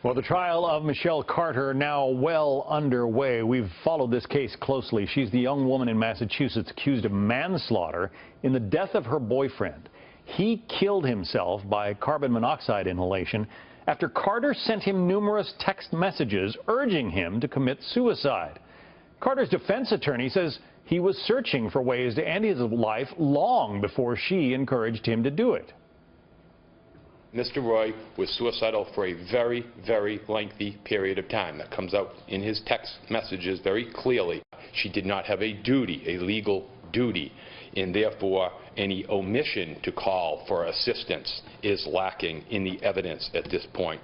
Well, the trial of Michelle Carter now well underway. We've followed this case closely. She's the young woman in Massachusetts accused of manslaughter in the death of her boyfriend. He killed himself by carbon monoxide inhalation after Carter sent him numerous text messages urging him to commit suicide. Carter's defense attorney says he was searching for ways to end his life long before she encouraged him to do it. Mr. Roy was suicidal for a very, very lengthy period of time. That comes out in his text messages very clearly. She did not have a duty, a legal duty, and therefore any omission to call for assistance is lacking in the evidence at this point.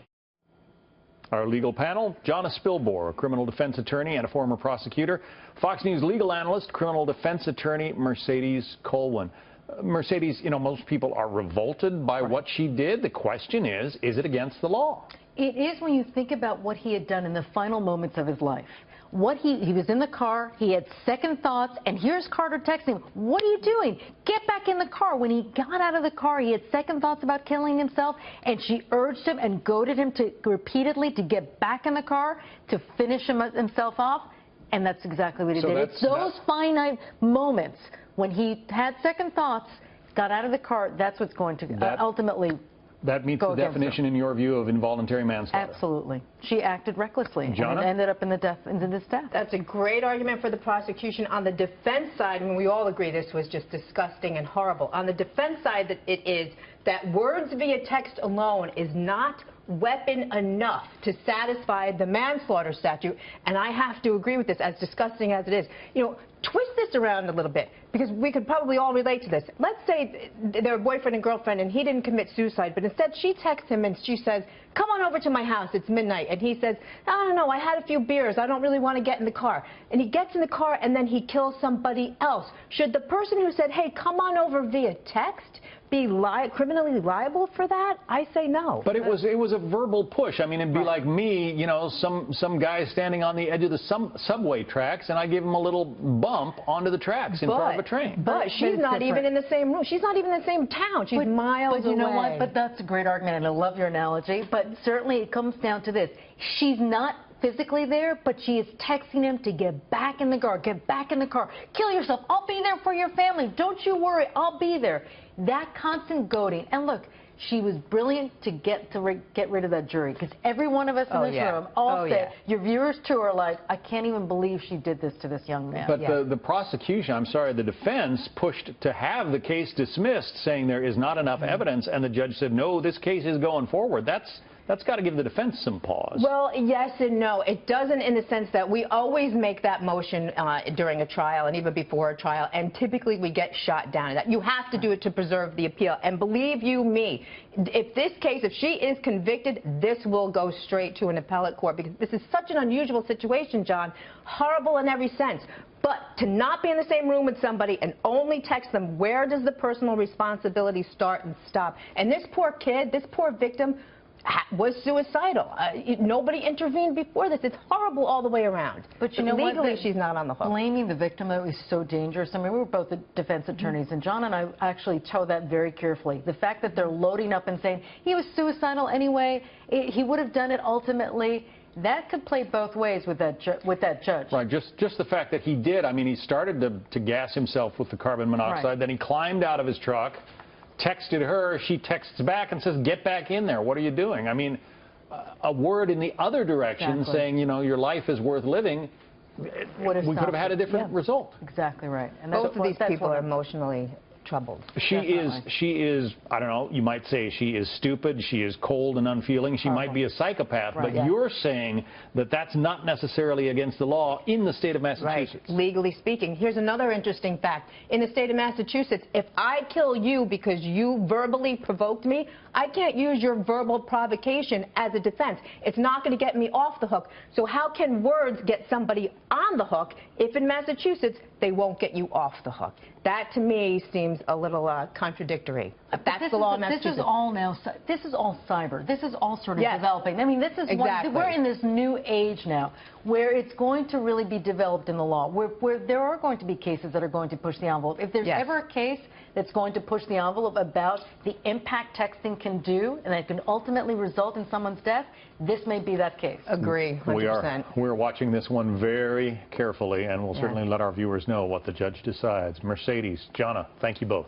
Our legal panel, Jonna Spilbor, a criminal defense attorney and a former prosecutor, Fox News legal analyst, criminal defense attorney Mercedes Colwin. Mercedes, you know, most people are revolted by what she did. The question is it against the law? It is when you think about what he had done in the final moments of his life. He was in the car, he had second thoughts, and here's Carter texting him, "What are you doing? Get back in the car." When he got out of the car, he had second thoughts about killing himself, and she urged him and goaded him to repeatedly to get back in the car to finish himself off, and that's exactly what he did. It's those finite moments when he had second thoughts, got out of the car, that's what's going to ultimately That meets the definition, in your view, of involuntary manslaughter. Absolutely. She acted recklessly, Jonna? and it ended up in this death. That's a great argument for the prosecution. On the defense side, I mean, we all agree this was just disgusting and horrible. On the defense side, that it is that words via text alone is not weapon enough to satisfy the manslaughter statute, and I have to agree with this, as disgusting as it is. You know, twist this around a little bit, because we could probably all relate to this. Let's say they're boyfriend and girlfriend, and he didn't commit suicide, but instead she texts him and she says, "Come on over to my house, it's midnight." And he says, "I don't know, I had a few beers, I don't really want to get in the car." And he gets in the car and then he kills somebody else. Should the person who said, "Hey, come on over" via text be criminally liable for that? I say no. But it was a verbal push. I mean, it'd be like me, you know, some guy standing on the edge of the subway tracks, and I give him a little bump onto the tracks in front of a train. But she's not even in the same room. She's not even in the same town. She's miles away. But you know what? But that's a great argument, and I love your analogy. But certainly it comes down to this. She's not physically there, but she is texting him to get back in the car, get back in the car, kill yourself, I'll be there for your family, don't you worry, I'll be there. That constant goading. And look, she was brilliant to get rid of that jury, because every one of us in this room all said, your viewers too are like, I can't even believe she did this to this young man. But the prosecution, I'm sorry, the defense pushed to have the case dismissed, saying there is not enough evidence, and the judge said, no, this case is going forward. That's got to give the defense some pause. Well, yes and no. It doesn't, in the sense that we always make that motion during a trial and even before a trial, and typically we get shot down. You have to do it to preserve the appeal. And believe you me, if she is convicted, this will go straight to an appellate court, because this is such an unusual situation, John. Horrible in every sense. But to not be in the same room with somebody and only text them, where does the personal responsibility start and stop? And this poor kid, this poor victim, was suicidal. Nobody intervened before this. It's horrible all the way around. But you know legally, what? She's not on the hook. Blaming the victim, though, is so dangerous. I mean, we were both the defense attorneys, and John and I actually toe that very carefully. The fact that they're loading up and saying he was suicidal anyway, he would have done it ultimately. That could play both ways with that judge. Right, just the fact that he did. I mean, he started to gas himself with the carbon monoxide, then he climbed out of his truck, texted her, she texts back and says, get back in there, what are you doing? I mean, a word in the other direction saying, you know, your life is worth living, we could have had a different result. Exactly right. And both of these people are emotionally troubled. She is, I don't know, you might say she is stupid, she is cold and unfeeling, she might be a psychopath, but you're saying that that's not necessarily against the law in the state of Massachusetts. Right, legally speaking. Here's another interesting fact. In the state of Massachusetts, if I kill you because you verbally provoked me, I can't use your verbal provocation as a defense. It's not going to get me off the hook. So how can words get somebody on the hook if in Massachusetts they won't get you off the hook? That to me seems seems a little contradictory. But that's this the law is, in Massachusetts. This is all now. This is all cyber. This is all sort of Yes. developing. I mean, this is Exactly. we're in this new age now where it's going to really be developed in the law, where there are going to be cases that are going to push the envelope. If there's Yes. ever a case that's going to push the envelope about the impact texting can do and that can ultimately result in someone's death, this may be that case. Agree, 100%. We're watching this one very carefully, and we'll certainly let our viewers know what the judge decides. Mercedes, Jonna, thank you both.